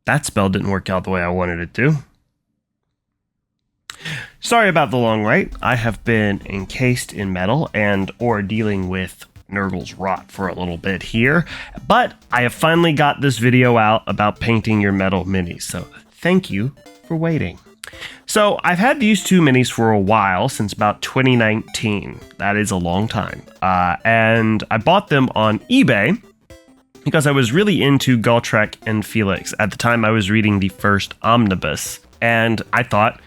That spell didn't work out the way I wanted it to. Sorry about the long wait. I have been encased in metal and or dealing with Nurgle's rot for a little bit here, but I have finally got this video out about painting your metal minis, so thank you for waiting. So I've had these two minis for a while, since about 2019. That is a long time. And I bought them on eBay because I was really into Gotrek and Felix. At the time I was reading the first omnibus, and I thought,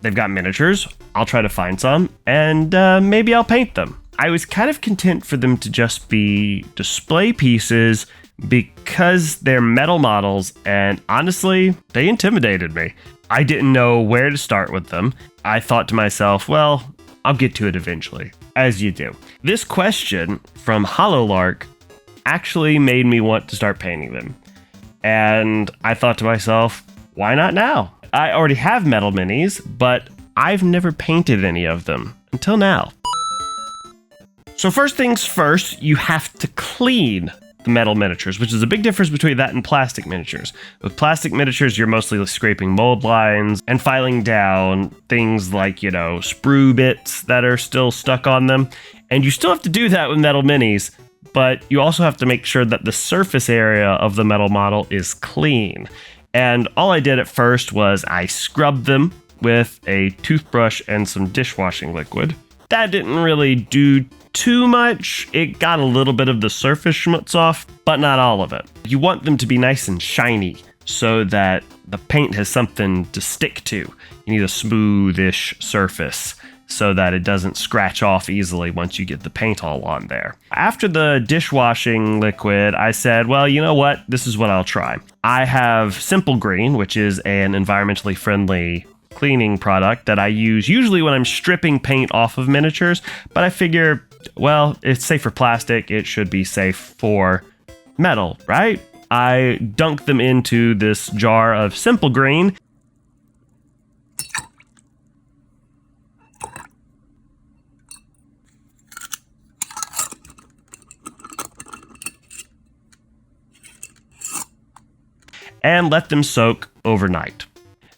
they've got miniatures, I'll try to find some, and maybe I'll paint them. I was kind of content for them to just be display pieces because they're metal models, and honestly, they intimidated me. I didn't know where to start with them. I thought to myself, well, I'll get to it eventually, as you do. This question from Hollowlark actually made me want to start painting them. And I thought to myself, why not now? I already have metal minis, but I've never painted any of them until now. So first things first, you have to clean the metal miniatures, which is a big difference between that and plastic miniatures. With plastic miniatures, you're mostly scraping mold lines and filing down things like, you know, sprue bits that are still stuck on them. And you still have to do that with metal minis, but you also have to make sure that the surface area of the metal model is clean. And all I did at first was I scrubbed them with a toothbrush and some dishwashing liquid. That didn't really do too much. It got a little bit of the surface schmutz off, but not all of it. You want them to be nice and shiny so that the paint has something to stick to. You need a smoothish surface so that it doesn't scratch off easily once you get the paint all on there. After the dishwashing liquid, I said, well, you know what? This is what I'll try. I have Simple Green, which is an environmentally friendly cleaning product that I use usually when I'm stripping paint off of miniatures, but I figure, well, it's safe for plastic, it should be safe for metal, right? I dunked them into this jar of Simple Green. And let them soak overnight.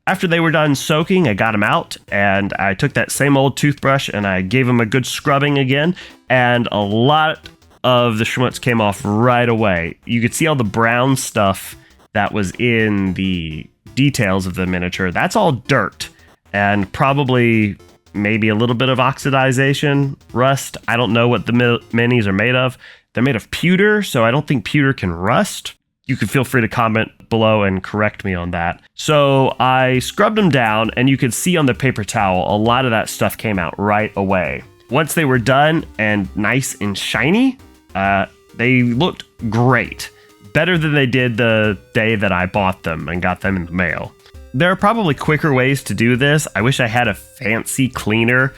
After they were done soaking, I got them out, and I took that same old toothbrush and I gave them a good scrubbing again, and a lot of the schmutz came off right away. You could see all the brown stuff that was in the details of the miniature. That's all dirt, and probably maybe a little bit of oxidization, rust. I don't know what the minis are made of. They're made of pewter, so I don't think pewter can rust. You can feel free to comment below and correct me on that. So I scrubbed them down, and you could see on the paper towel, a lot of that stuff came out right away. Once they were done and nice and shiny, they looked great. Better than they did the day that I bought them and got them in the mail. There are probably quicker ways to do this. I wish I had a fancy cleaner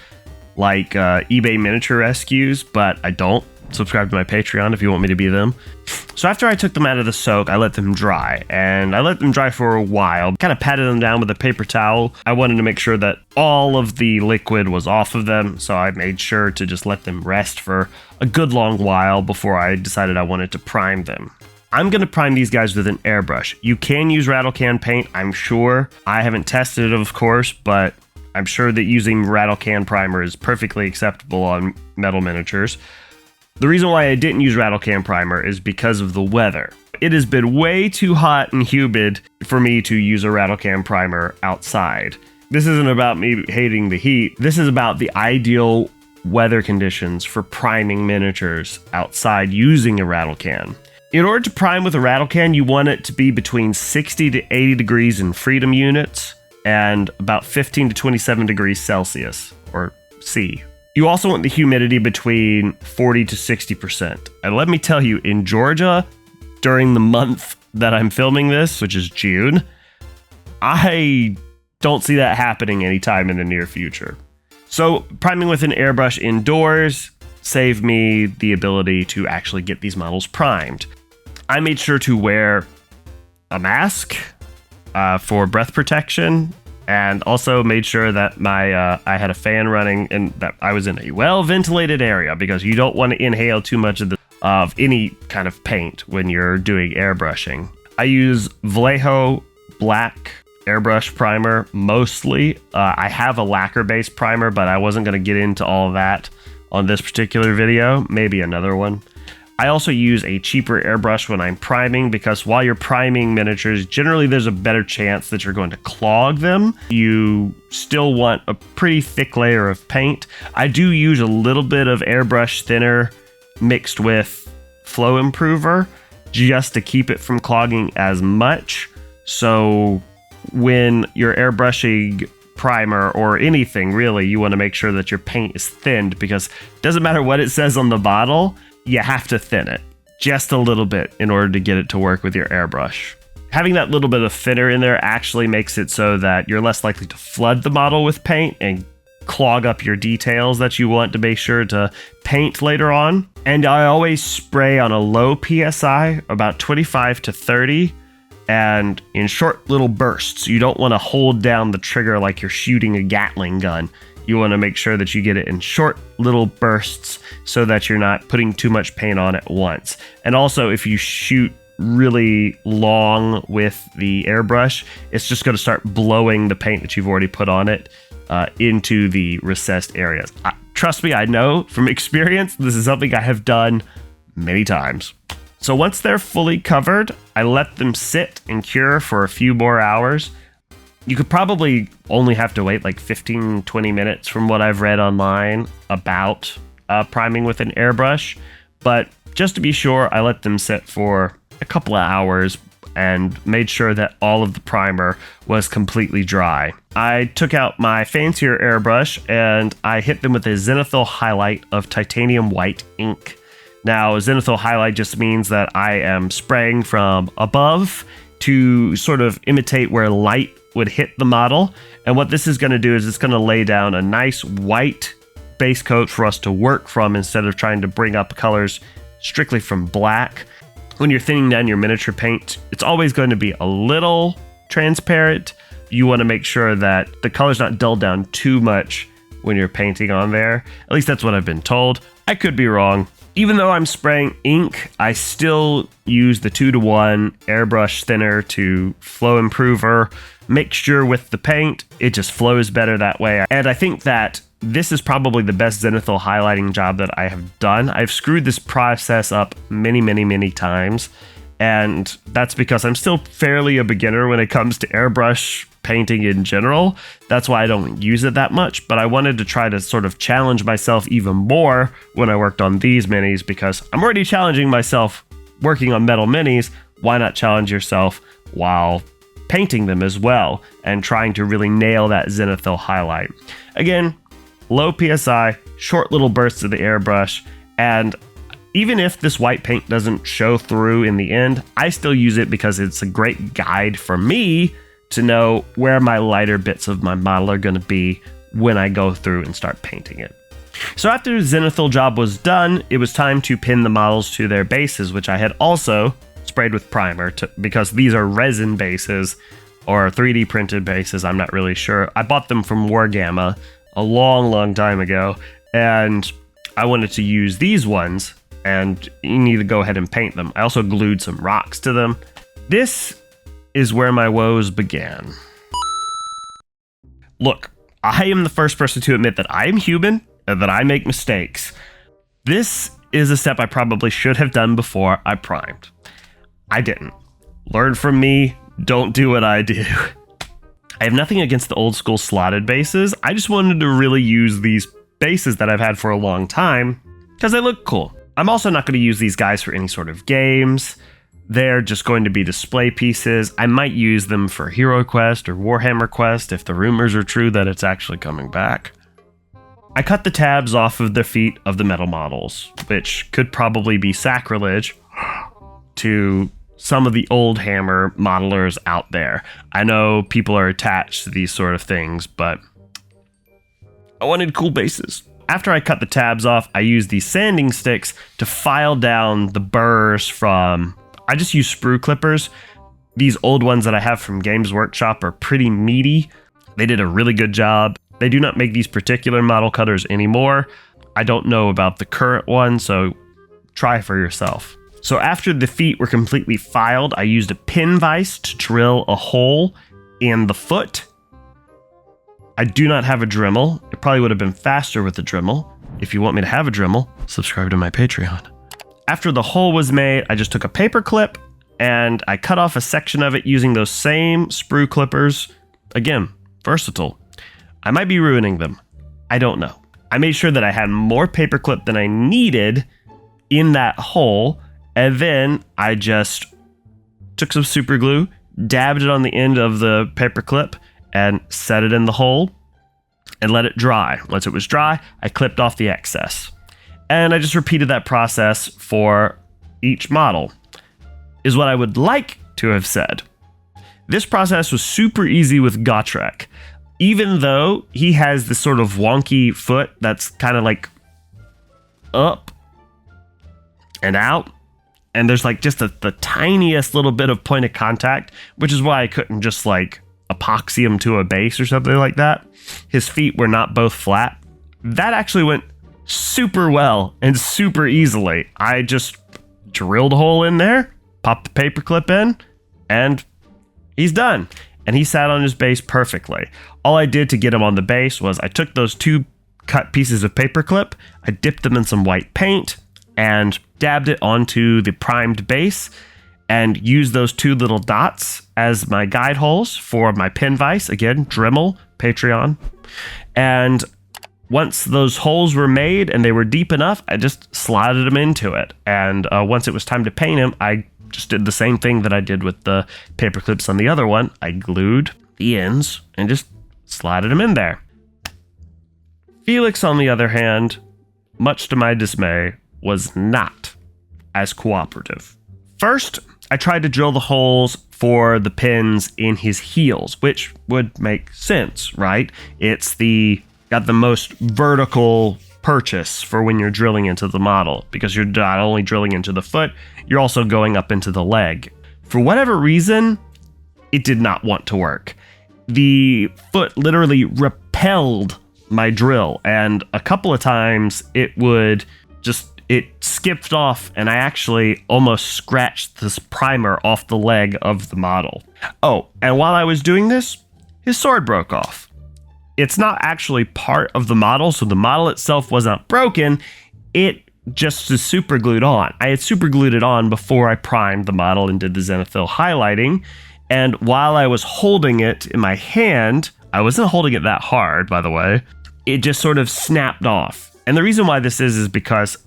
like eBay Miniature Rescues, but I don't. Subscribe to my Patreon if you want me to be them. So after I took them out of the soak, I let them dry, and I let them dry for a while. Kind of patted them down with a paper towel. I wanted to make sure that all of the liquid was off of them, so I made sure to just let them rest for a good long while before I decided I wanted to prime them. I'm going to prime these guys with an airbrush. You can use rattle can paint, I'm sure. I haven't tested it, of course, but I'm sure that using rattle can primer is perfectly acceptable on metal miniatures. The reason why I didn't use rattle can primer is because of the weather. It has been way too hot and humid for me to use a rattle can primer outside. This isn't about me hating the heat. This is about the ideal weather conditions for priming miniatures outside using a rattle can. In order to prime with a rattle can, you want it to be between 60 to 80 degrees in freedom units and about 15 to 27 degrees Celsius, or C. You also want the humidity between 40 to 60%. And let me tell you, in Georgia, during the month that I'm filming this, which is June, I don't see that happening anytime in the near future. So priming with an airbrush indoors saved me the ability to actually get these models primed. I made sure to wear a mask for breath protection and also made sure that I had a fan running and that I was in a well-ventilated area, because you don't want to inhale too much of any kind of paint when you're doing airbrushing. I use Vallejo black airbrush primer mostly. I have a lacquer-based primer, but I wasn't going to get into all of that on this particular video. Maybe another one. I also use a cheaper airbrush when I'm priming, because while you're priming miniatures, generally there's a better chance that you're going to clog them. You still want a pretty thick layer of paint. I do use a little bit of airbrush thinner mixed with flow improver just to keep it from clogging as much. So when you're airbrushing primer or anything really, you want to make sure that your paint is thinned, because it doesn't matter what it says on the bottle, you have to thin it just a little bit in order to get it to work with your airbrush. Having that little bit of thinner in there actually makes it so that you're less likely to flood the model with paint and clog up your details that you want to make sure to paint later on. And I always spray on a low PSI, about 25 to 30, and in short little bursts. You don't want to hold down the trigger like you're shooting a Gatling gun. You want to make sure that you get it in short little bursts so that you're not putting too much paint on at once. And also, if you shoot really long with the airbrush, it's just going to start blowing the paint that you've already put on it into the recessed areas. Trust me, I know from experience, this is something I have done many times. So once they're fully covered, I let them sit and cure for a few more hours. You could probably only have to wait like 15-20 minutes from what I've read online about priming with an airbrush. But just to be sure, I let them sit for a couple of hours and made sure that all of the primer was completely dry. I took out my fancier airbrush and I hit them with a Zenithal Highlight of titanium white ink. Now, Zenithal Highlight just means that I am spraying from above to sort of imitate where light would hit the model. And what this is going to do is it's going to lay down a nice white base coat for us to work from, instead of trying to bring up colors strictly from black. When you're thinning down your miniature paint, it's always going to be a little transparent. You want to make sure that the color's not dulled down too much when you're painting on there. At least that's what I've been told. I could be wrong. Even though I'm spraying ink, I still use the 2-to-1 airbrush thinner to flow improver mixture with the paint. It just flows better that way. And I think that this is probably the best Zenithal highlighting job that I have done. I've screwed this process up many times, and that's because I'm still fairly a beginner when it comes to airbrush painting in general. That's why I don't use it that much, but I wanted to try to sort of challenge myself even more when I worked on these minis, because I'm already challenging myself working on metal minis. Why not challenge yourself while painting them as well and trying to really nail that Zenithal highlight? Again, low PSI, short little bursts of the airbrush, and even if this white paint doesn't show through in the end, I still use it because it's a great guide for me to know where my lighter bits of my model are going to be when I go through and start painting it. So after the Zenithal job was done, it was time to pin the models to their bases, which I had also sprayed with primer because these are resin bases or 3D printed bases. I'm not really sure. I bought them from Wargamma a long time ago, and I wanted to use these ones, and you need to go ahead and paint them. I also glued some rocks to them. This is where my woes began. Look, I am the first person to admit that I am human and that I make mistakes. This is a step I probably should have done before I primed. I didn't. Learn from me, don't do what I do. I have nothing against the old school slotted bases. I just wanted to really use these bases that I've had for a long time because they look cool. I'm also not going to use these guys for any sort of games. They're just going to be display pieces. I might use them for Hero Quest or Warhammer Quest if the rumors are true that it's actually coming back. I cut the tabs off of the feet of the metal models, which could probably be sacrilege to some of the Oldhammer modelers out there. I know people are attached to these sort of things, but I wanted cool bases. After I cut the tabs off, I used these sanding sticks to file down the burrs from... I just use sprue clippers. These old ones that I have from Games Workshop are pretty meaty, They did a really good job. They do not make these particular model cutters anymore. I don't know about the current one, so try for yourself. So after the feet were completely filed, I used a pin vise to drill a hole in the foot. I do not have a Dremel. It probably would have been faster with the Dremel. If you want me to have a Dremel, subscribe to my Patreon. After the hole was made, I just took a paper clip and I cut off a section of it using those same sprue clippers. Again, versatile. I might be ruining them. I don't know. I made sure that I had more paperclip than I needed in that hole, and then I just took some super glue, dabbed it on the end of the paperclip, and set it in the hole and let it dry. Once it was dry, I clipped off the excess. And I just repeated that process for each model, is what I would like to have said. This process was super easy with Gotrek. Even though he has this sort of wonky foot that's kind of like up and out, and there's like just the tiniest little bit of point of contact, which is why I couldn't just like epoxy him to a base or something like that. His feet were not both flat. That actually went super well and super easily. I just drilled a hole in there, popped the paperclip in, and he's done. And he sat on his base perfectly. All I did to get him on the base was I took those 2 cut pieces of paperclip, I dipped them in some white paint, and dabbed it onto the primed base, and used those 2 little dots as my guide holes for my pin vise. Again, Dremel, Patreon. And once those holes were made and they were deep enough, I just slotted them into it. And once it was time to paint him, I just did the same thing that I did with the paper clips on the other one. I glued the ends and just slotted them in there. Felix, on the other hand, much to my dismay, was not as cooperative. First, I tried to drill the holes for the pins in his heels, which would make sense, right? It's got the most vertical purchase for when you're drilling into the model, because you're not only drilling into the foot, you're also going up into the leg. For whatever reason, it did not want to work. The foot literally repelled my drill, and a couple of times it skipped off, and I actually almost scratched this primer off the leg of the model. Oh, and while I was doing this, his sword broke off. It's not actually part of the model, so the model itself was not broken. It just is super glued on. I had super glued it on before I primed the model and did the Zenithal Highlighting. And while I was holding it in my hand, I wasn't holding it that hard, by the way, it just sort of snapped off. And the reason why this is because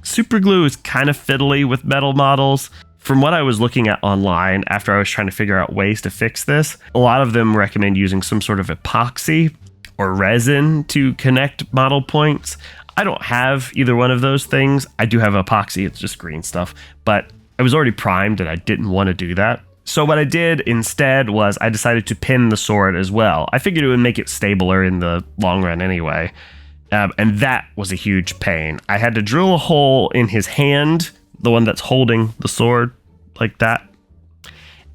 super glue is kind of fiddly with metal models. From what I was looking at online after I was trying to figure out ways to fix this, a lot of them recommend using some sort of epoxy or resin to connect model points. I don't have either one of those things. I do have epoxy, it's just green stuff, but I was already primed and I didn't want to do that. So what I did instead was I decided to pin the sword as well. I figured it would make it stabler in the long run anyway. And that was a huge pain. I had to drill a hole in his hand, the one that's holding the sword like that.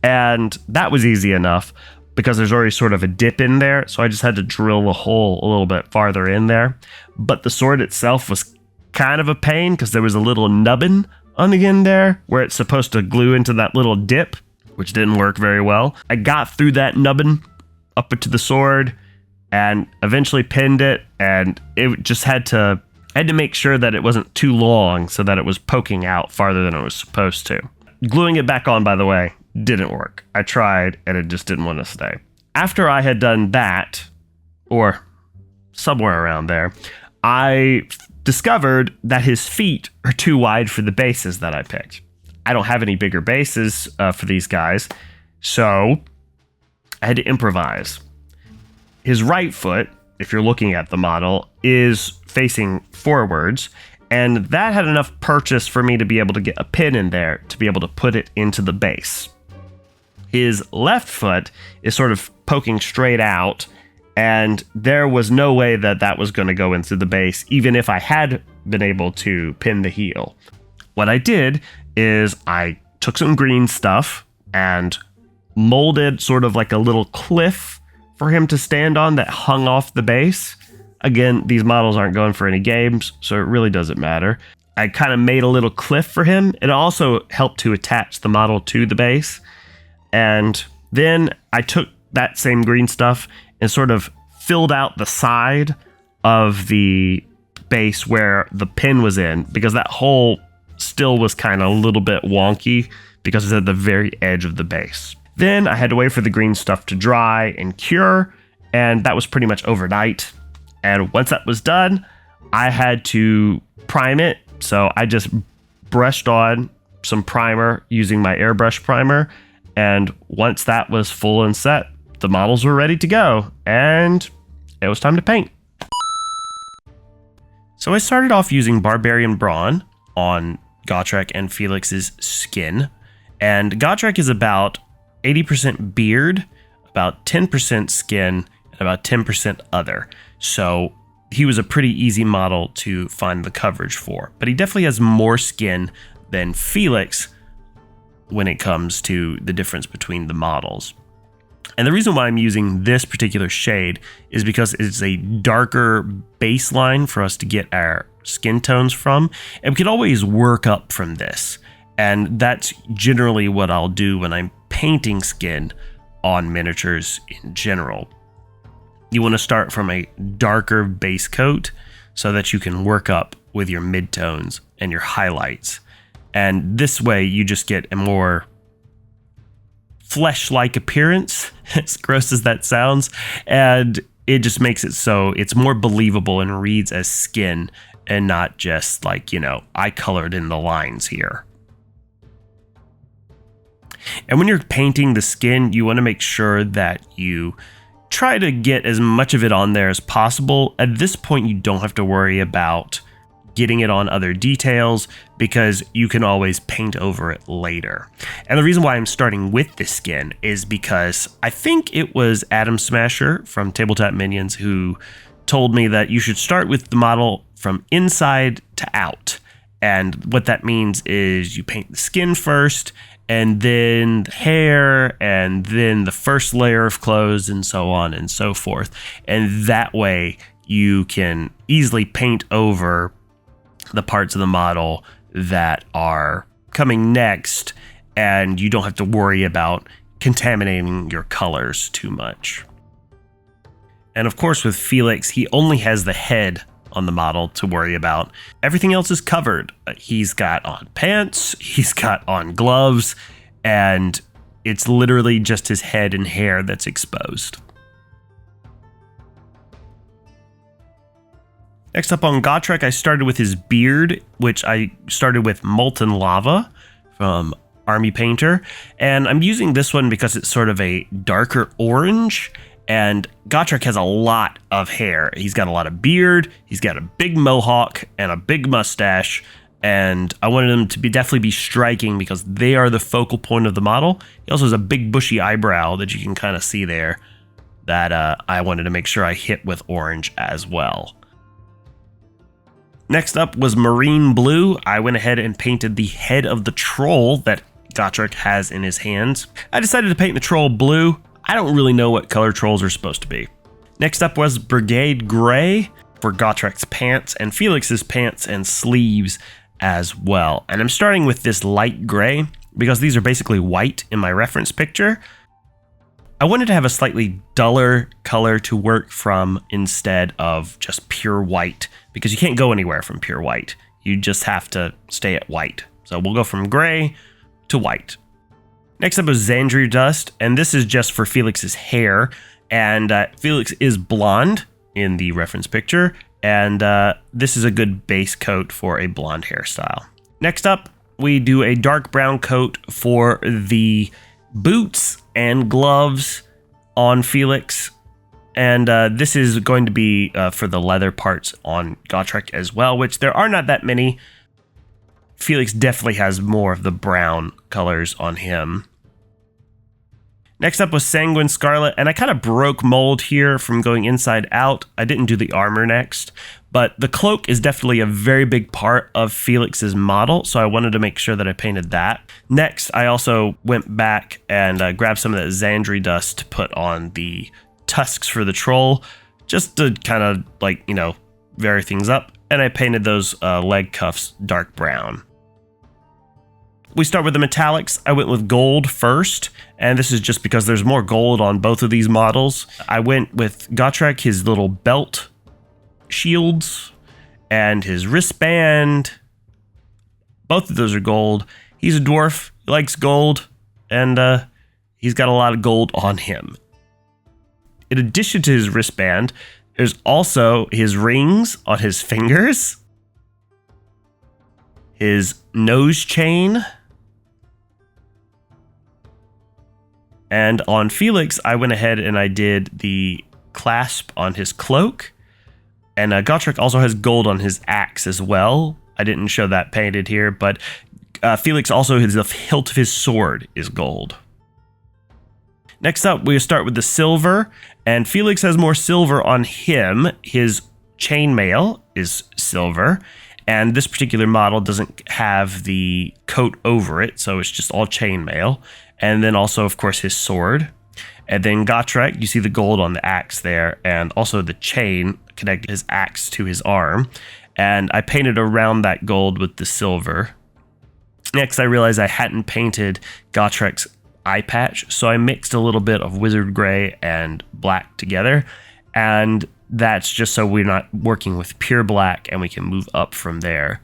And that was easy enough because there's already sort of a dip in there. So I just had to drill a hole a little bit farther in there. But the sword itself was kind of a pain because there was a little nubbin on the end there where it's supposed to glue into that little dip, which didn't work very well. I got through that nubbin up into the sword and eventually pinned it, and it just I had to make sure that it wasn't too long so that it was poking out farther than it was supposed to. Gluing it back on, by the way, didn't work. I tried, and it just didn't want to stay. After I had done that, or somewhere around there, I discovered that his feet are too wide for the bases that I picked. I don't have any bigger bases for these guys, so I had to improvise. His right foot, if you're looking at the model, is facing forwards, and that had enough purchase for me to be able to get a pin in there to be able to put it into the base. His left foot is sort of poking straight out, and there was no way that that was going to go into the base, even if I had been able to pin the heel. What I did is I took some green stuff and molded sort of like a little cliff for him to stand on that hung off the base. Again, these models aren't going for any games, so it really doesn't matter. I kind of made a little cliff for him. It also helped to attach the model to the base. And then I took that same green stuff and sort of filled out the side of the base where the pin was in, because that hole still was kind of a little bit wonky because it's at the very edge of the base. Then I had to wait for the green stuff to dry and cure, and that was pretty much overnight. And once that was done, I had to prime it. So I just brushed on some primer using my Airbrush primer. And once that was full and set, the models were ready to go. And it was time to paint. So I started off using Barbarian Brawn on Gotrek and Felix's skin. And Gotrek is about 80% beard, about 10% skin, and about 10% other. So he was a pretty easy model to find the coverage for, but he definitely has more skin than Felix when it comes to the difference between the models. And the reason why I'm using this particular shade is because it's a darker baseline for us to get our skin tones from, and we can always work up from this. And that's generally what I'll do when I'm painting skin on miniatures in general. You want to start from a darker base coat so that you can work up with your midtones and your highlights. And this way you just get a more flesh-like appearance, as gross as that sounds, and it just makes it so it's more believable and reads as skin and not just like, you know, I colored in the lines here. And when you're painting the skin, you want to make sure that you try to get as much of it on there as possible. At this point, you don't have to worry about getting it on other details because you can always paint over it later. And the reason why I'm starting with this skin is because I think it was Adam Smasher from Tabletop Minions who told me that you should start with the model from inside to out. And what that means is you paint the skin first, and then the hair, and then the first layer of clothes, and so on and so forth. And that way you can easily paint over the parts of the model that are coming next, and you don't have to worry about contaminating your colors too much. And of course with Felix, he only has the head on the model to worry about. Everything else is covered. He's got on pants, he's got on gloves, and it's literally just his head and hair that's exposed. Next up on Gotrek, I started with his beard, which I started with Molten Lava from Army Painter. And I'm using this one because it's sort of a darker orange. And Gotrek has a lot of hair. He's got a lot of beard, he's got a big mohawk and a big mustache, and I wanted him to definitely be striking because they are the focal point of the model. He also has a big bushy eyebrow that you can kind of see there that I wanted to make sure I hit with orange as well. Next up was Marine Blue. I went ahead and painted the head of the troll that Gotrek has in his hands. I decided to paint the troll blue. I don't really know what color trolls are supposed to be. Next up was Brigade Gray for Gotrek's pants and Felix's pants and sleeves as well. And I'm starting with this light gray because these are basically white in my reference picture. I wanted to have a slightly duller color to work from instead of just pure white, because you can't go anywhere from pure white. You just have to stay at white. So we'll go from gray to white. Next up is Xandria Dust, and this is just for Felix's hair. And Felix is blonde in the reference picture, and this is a good base coat for a blonde hairstyle. Next up, we do a dark brown coat for the boots and gloves on Felix. And this is going to be for the leather parts on Gotrek as well, which there are not that many. Felix definitely has more of the brown colors on him. Next up was Sanguine Scarlet, and I kind of broke mold here from going inside out. I didn't do the armor next, but the cloak is definitely a very big part of Felix's model, so I wanted to make sure that I painted that. Next, I also went back and grabbed some of that Xandria Dust to put on the tusks for the troll, just to kind of like, you know, vary things up. And I painted those leg cuffs dark brown. We start with the metallics. I went with gold first, and this is just because there's more gold on both of these models. I went with Gotrek, his little belt shields, and his wristband. Both of those are gold. He's a dwarf, he likes gold, and he's got a lot of gold on him. In addition to his wristband, there's also his rings on his fingers, his nose chain, and on Felix, I went ahead and I did the clasp on his cloak, and Gotrek also has gold on his axe as well. I didn't show that painted here, but Felix also, the hilt of his sword is gold. Next up, we start with the silver, and Felix has more silver on him. His chainmail is silver, and this particular model doesn't have the coat over it, so it's just all chainmail. And then also, of course, his sword. And then Gotrek, you see the gold on the axe there, and also the chain connecting his axe to his arm. And I painted around that gold with the silver. Next, I realized I hadn't painted Gotrek's eye patch, so I mixed a little bit of wizard gray and black together, and that's just so we're not working with pure black and we can move up from there.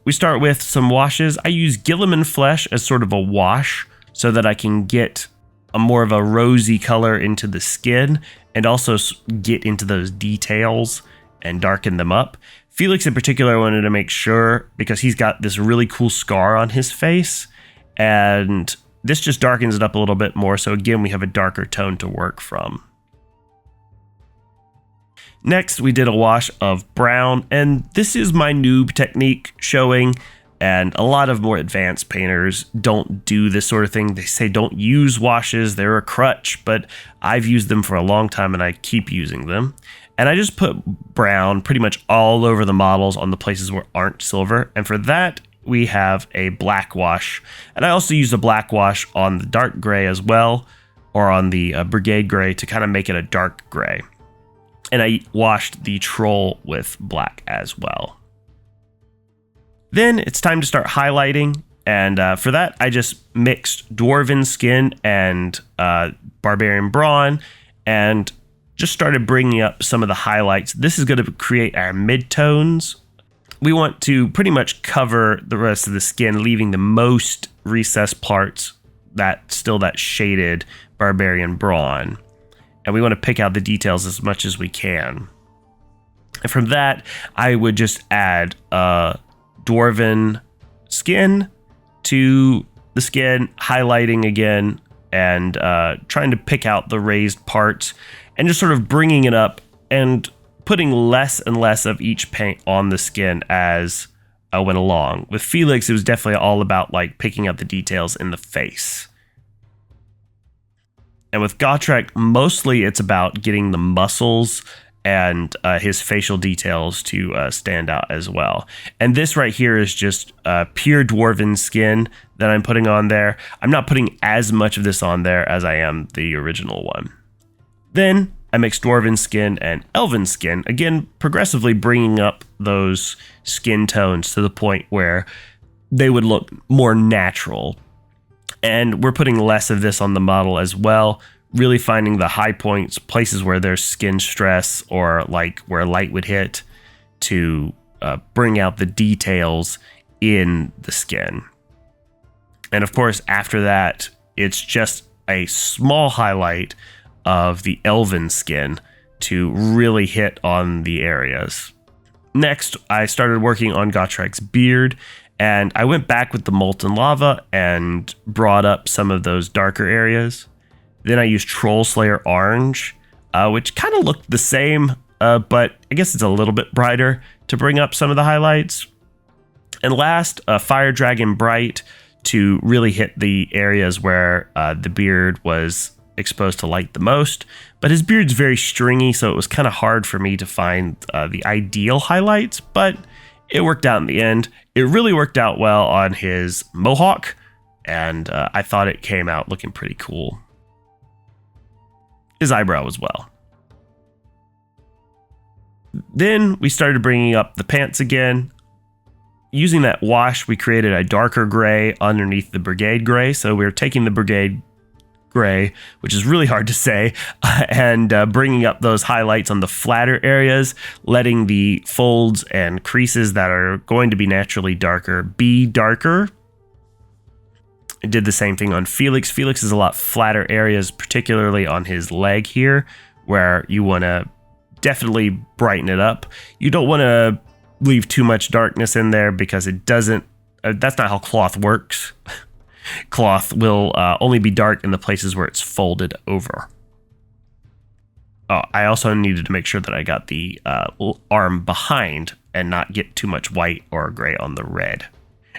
We start with some washes. I use Gilliman flesh as sort of a wash so that I can get a more of a rosy color into the skin and also get into those details and darken them up. Felix in particular, I wanted to make sure, because he's got this really cool scar on his face, and this just darkens it up a little bit more. So again, we have a darker tone to work from. Next, we did a wash of brown, and this is my noob technique showing, and a lot of more advanced painters don't do this sort of thing. They say don't use washes, they're a crutch, but I've used them for a long time and I keep using them. And I just put brown pretty much all over the models on the places where aren't silver, and for that, we have a black wash. And I also use a black wash on the dark gray as well, or on the brigade gray to kind of make it a dark gray. And I washed the troll with black as well. Then it's time to start highlighting. And for that, I just mixed dwarven skin and barbarian brawn and just started bringing up some of the highlights. This is going to create our midtones. We want to pretty much cover the rest of the skin, leaving the most recessed parts that shaded barbarian brawn. And we want to pick out the details as much as we can. And from that, I would just add dwarven skin to the skin, highlighting again, and trying to pick out the raised parts, and just sort of bringing it up and putting less and less of each paint on the skin as I went along. With Felix, it was definitely all about like picking out the details in the face. And with Gotrek, mostly it's about getting the muscles and his facial details to stand out as well. And this right here is just pure dwarven skin that I'm putting on there. I'm not putting as much of this on there as I am the original one. Then I mixed dwarven skin and elven skin, again, progressively bringing up those skin tones to the point where they would look more natural. And we're putting less of this on the model as well, really finding the high points, places where there's skin stress or like where light would hit to bring out the details in the skin. And of course, after that, it's just a small highlight of the elven skin to really hit on the areas. Next, I started working on Gotrek's beard, and I went back with the molten lava and brought up some of those darker areas. Then I used Troll Slayer Orange, which kind of looked the same, but I guess it's a little bit brighter to bring up some of the highlights. And last, Fire Dragon Bright to really hit the areas where the beard was exposed to light the most. But his beard's very stringy, so it was kind of hard for me to find the ideal highlights, but it worked out in the end. It really worked out well on his mohawk, and I thought it came out looking pretty cool. his eyebrow as well. Then we started bringing up the pants again. Using that wash, we created a darker gray underneath the brigade gray. So we were taking the brigade gray, which is really hard to say, and bringing up those highlights on the flatter areas, letting the folds and creases that are going to be naturally darker be darker. I did the same thing on Felix. Felix is a lot flatter areas, particularly on his leg here, where you want to definitely brighten it up. You don't want to leave too much darkness in there because it doesn't, that's not how cloth works. Cloth will only be dark in the places where it's folded over. Oh, I also needed to make sure that I got the arm behind and not get too much white or gray on the red.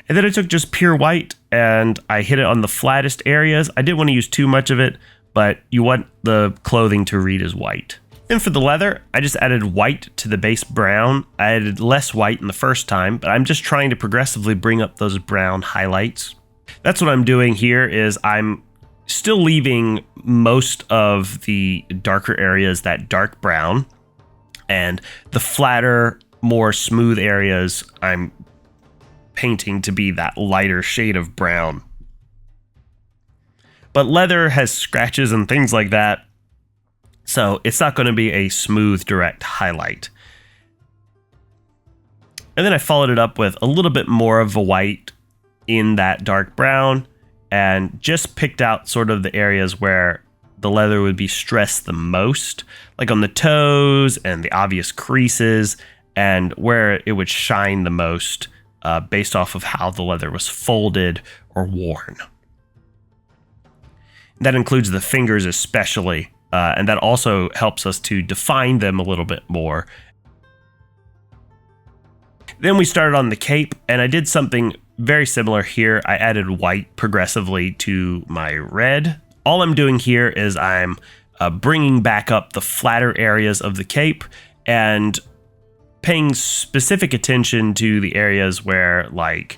And then I took just pure white and I hit it on the flattest areas. I didn't want to use too much of it, but you want the clothing to read as white. Then for the leather, I just added white to the base brown. I added less white in the first time, but I'm just trying to progressively bring up those brown highlights. That's what I'm doing here is I'm still leaving most of the darker areas that dark brown, and the flatter, more smooth areas I'm painting to be that lighter shade of brown. But leather has scratches and things like that, so it's not going to be a smooth, direct highlight. And then I followed it up with a little bit more of a white in that dark brown and just picked out sort of the areas where the leather would be stressed the most, like on the toes and the obvious creases, and where it would shine the most based off of how the leather was folded or worn. That includes the fingers especially. And that also helps us to define them a little bit more. Then we started on the cape, and I did something very similar here. I added white progressively to my red. All I'm doing here is I'm bringing back up the flatter areas of the cape and paying specific attention to the areas where, like,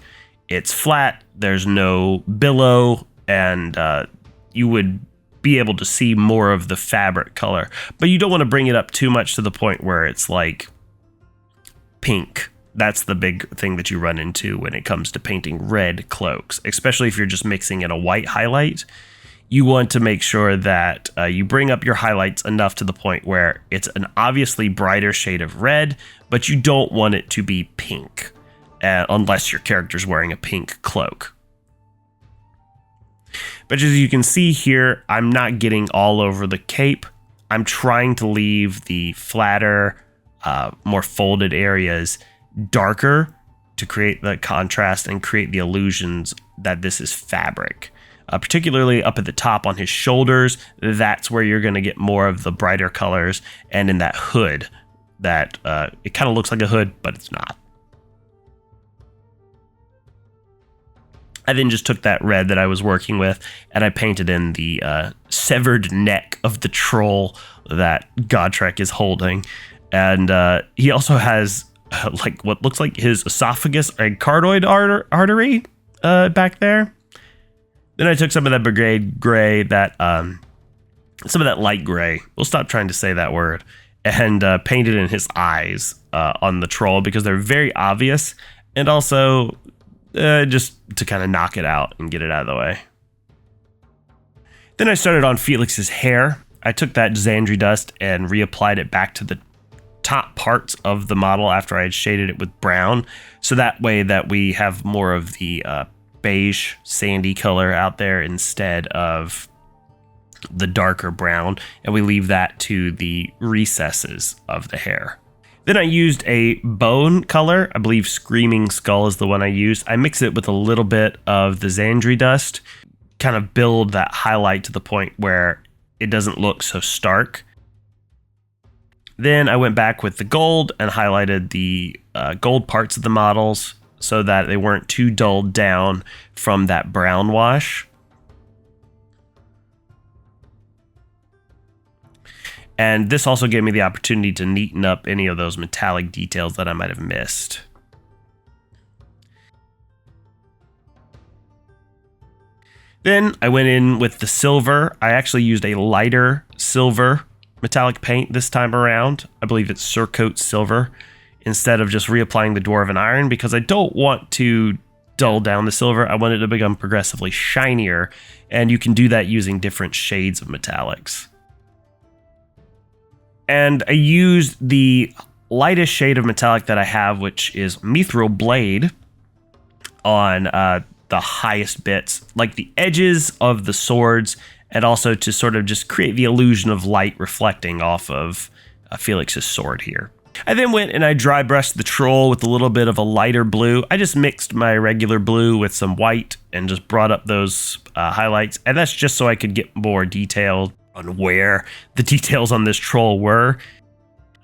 it's flat, there's no billow, and you would be able to see more of the fabric color, but you don't want to bring it up too much to the point where it's like pink. That's the big thing that you run into when it comes to painting red cloaks, especially if you're just mixing in a white highlight. You want to make sure that you bring up your highlights enough to the point where it's an obviously brighter shade of red, but you don't want it to be pink, unless your character's wearing a pink cloak. But as you can see here, I'm not getting all over the cape. I'm trying to leave the flatter, more folded areas darker to create the contrast and create the illusions that this is fabric. Particularly up at the top on his shoulders, that's where you're going to get more of the brighter colors, and in that hood, that it kind of looks like a hood, but it's not. I then just took that red that I was working with and I painted in the severed neck of the troll that Gotrek is holding. And he also has like what looks like his esophagus and carotid artery back there. Then I took some of that brigade gray, that some of that light gray. We'll stop trying to say that word. And painted in his eyes on the troll because they're very obvious, and also just to kind of knock it out and get it out of the way. Then I started on Felix's hair. I took that Xandri dust and reapplied it back to the top parts of the model after I had shaded it with brown, so that way that we have more of the beige sandy color out there instead of the darker brown, and we leave that to the recesses of the hair. Then I used a bone color. I believe Screaming Skull is the one I used. I mix it with a little bit of the Xandri dust, kind of build that highlight to the point where it doesn't look so stark. Then I went back with the gold and highlighted the gold parts of the models so that they weren't too dulled down from that brown wash. And this also gave me the opportunity to neaten up any of those metallic details that I might have missed. Then I went in with the silver. I actually used a lighter silver metallic paint this time around. I believe it's Surcoat Silver, instead of just reapplying the Dwarven Iron, because I don't want to dull down the silver. I want it to become progressively shinier, and you can do that using different shades of metallics. And I used the lightest shade of metallic that I have, which is Mithril Blade, on the highest bits, like the edges of the swords, and also to sort of just create the illusion of light reflecting off of Felix's sword here. I then went and I dry brushed the troll with a little bit of a lighter blue. I just mixed my regular blue with some white and just brought up those highlights. And that's just so I could get more detailed on where the details on this troll were.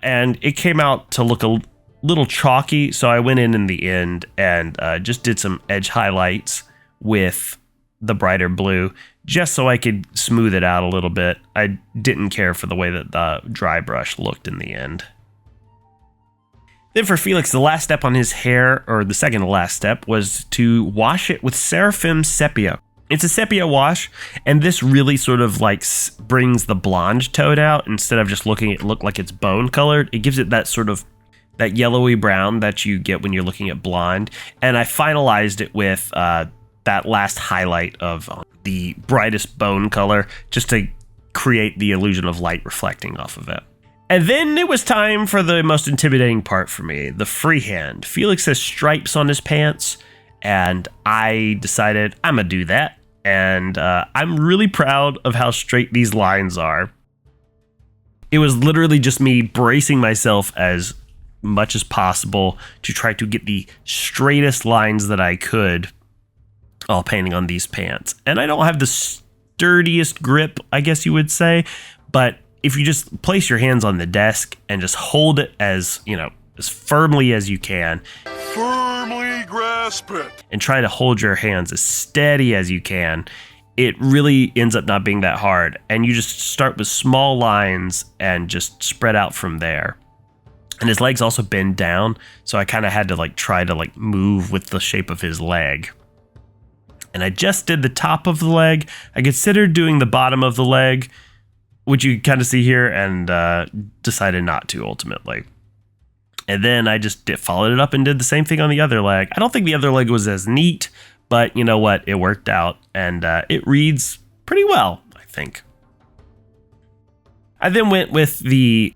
And it came out to look a little chalky. So I went in the end and just did some edge highlights with the brighter blue, just so I could smooth it out a little bit. I didn't care for the way that the dry brush looked in the end. Then for Felix, the last step on his hair, or the second to last step, was to wash it with Seraphim Sepia. It's a sepia wash, and this really sort of like brings the blonde tone out. Instead of just looking it look like it's bone colored, it gives it that sort of that yellowy brown that you get when you're looking at blonde. And I finalized it with that last highlight of the brightest bone color, just to create the illusion of light reflecting off of it. And then it was time for the most intimidating part for me, the freehand. Felix has stripes on his pants, and I decided I'm gonna do that. And I'm really proud of how straight these lines are. It was literally just me bracing myself as much as possible to try to get the straightest lines that I could while painting on these pants. And I don't have the sturdiest grip, I guess you would say, but if you just place your hands on the desk and just hold it as, you know, as firmly as you can. Firmly grasp it. And try to hold your hands as steady as you can. It really ends up not being that hard. And you just start with small lines and just spread out from there. And his legs also bend down, so I kind of had to like try to like move with the shape of his leg. And I just did the top of the leg. I considered doing the bottom of the leg, which you kind of see here, and decided not to ultimately. And then I just followed it up and did the same thing on the other leg. I don't think the other leg was as neat, but you know what? It worked out, and it reads pretty well, I think. I then went with the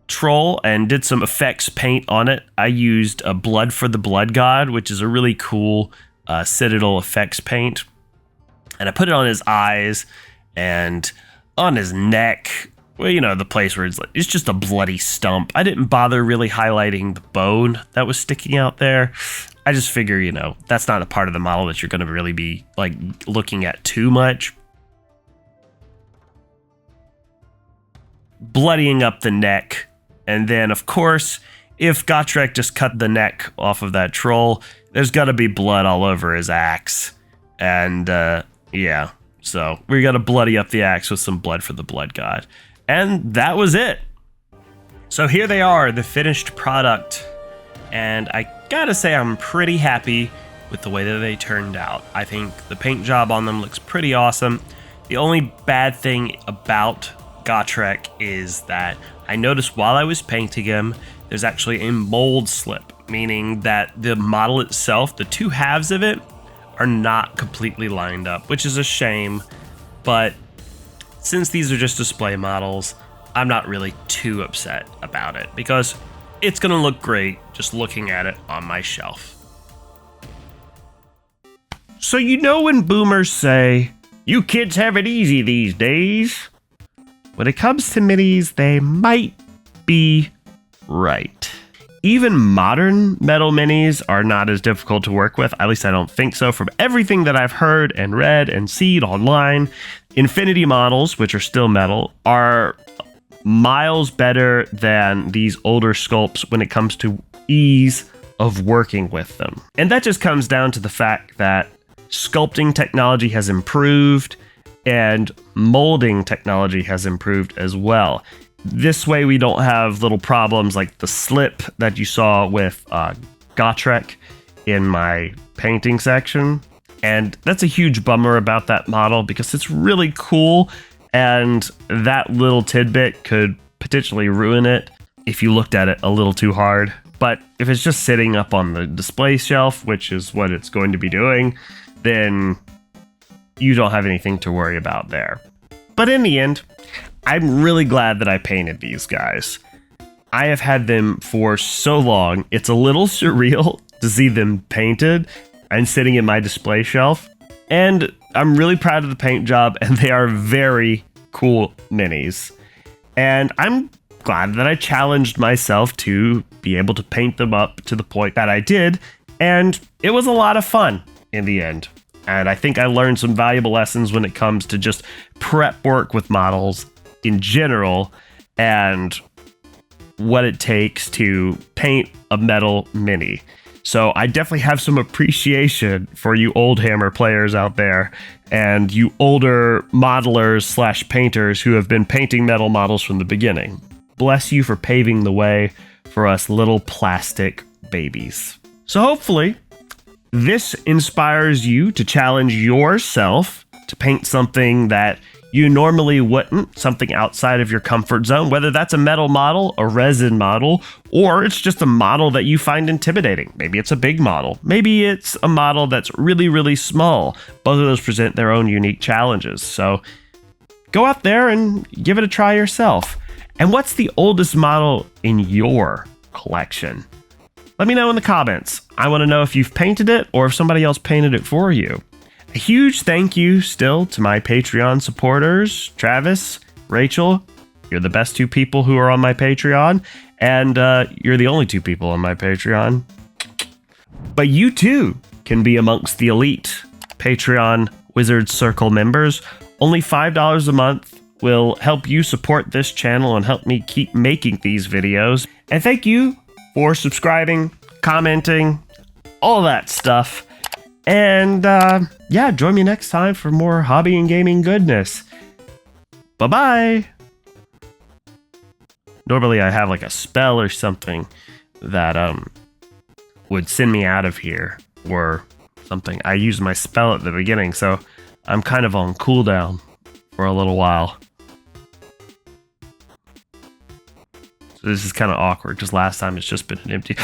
troll and did some effects paint on it. I used a Blood for the Blood God, which is a really cool Citadel effects paint. And I put it on his eyes and on his neck, well, you know, the place where it's just a bloody stump. I didn't bother really highlighting the bone that was sticking out there. I just figure, you know, that's not a part of the model that you're going to really be like looking at too much. Bloodying up the neck. And then, of course, if Gotrek just cut the neck off of that troll, there's got to be blood all over his axe. And, yeah. So we got to bloody up the axe with some Blood for the Blood God. And that was it. So here they are, the finished product. And I gotta say, I'm pretty happy with the way that they turned out. I think the paint job on them looks pretty awesome. The only bad thing about Gotrek is that I noticed while I was painting him, there's actually a mold slip, meaning that the model itself, the two halves of it, are not completely lined up, which is a shame. But since these are just display models, I'm not really too upset about it because it's gonna look great just looking at it on my shelf. So you know when boomers say, "You kids have it easy these days," when it comes to minis, they might be right. Even modern metal minis are not as difficult to work with. At least I don't think so. From everything that I've heard and read and seen online, Infinity models, which are still metal, are miles better than these older sculpts when it comes to ease of working with them. And that just comes down to the fact that sculpting technology has improved and molding technology has improved as well. This way we don't have little problems like the slip that you saw with Gotrek in my painting section. And that's a huge bummer about that model because it's really cool and that little tidbit could potentially ruin it if you looked at it a little too hard. But if it's just sitting up on the display shelf, which is what it's going to be doing, then you don't have anything to worry about there. But in the end, I'm really glad that I painted these guys. I have had them for so long, it's a little surreal to see them painted and sitting in my display shelf. And I'm really proud of the paint job, and they are very cool minis. And I'm glad that I challenged myself to be able to paint them up to the point that I did, and it was a lot of fun in the end. And I think I learned some valuable lessons when it comes to just prep work with models in general, and what it takes to paint a metal mini. So I definitely have some appreciation for you Oldhammer players out there, and you older modelers / painters who have been painting metal models from the beginning. Bless you for paving the way for us little plastic babies. So hopefully this inspires you to challenge yourself to paint something that you normally wouldn't, something outside of your comfort zone, whether that's a metal model, a resin model, or it's just a model that you find intimidating. Maybe it's a big model. Maybe it's a model that's really, really small. Both of those present their own unique challenges. So go out there and give it a try yourself. And what's the oldest model in your collection? Let me know in the comments. I want to know if you've painted it or if somebody else painted it for you. A huge thank you still to my Patreon supporters, Travis, Rachel. You're the best 2 people who are on my Patreon, and you're the only 2 people on my Patreon. But you too can be amongst the elite Patreon Wizard Circle members. Only $5 a month will help you support this channel and help me keep making these videos. And thank you for subscribing, commenting, all that stuff. And yeah, join me next time for more hobby and gaming goodness. Bye-bye. Normally I have like a spell or something that would send me out of here or something. I used my spell at the beginning, so I'm kind of on cooldown for a little while. So this is kind of awkward because last time it's just been an empty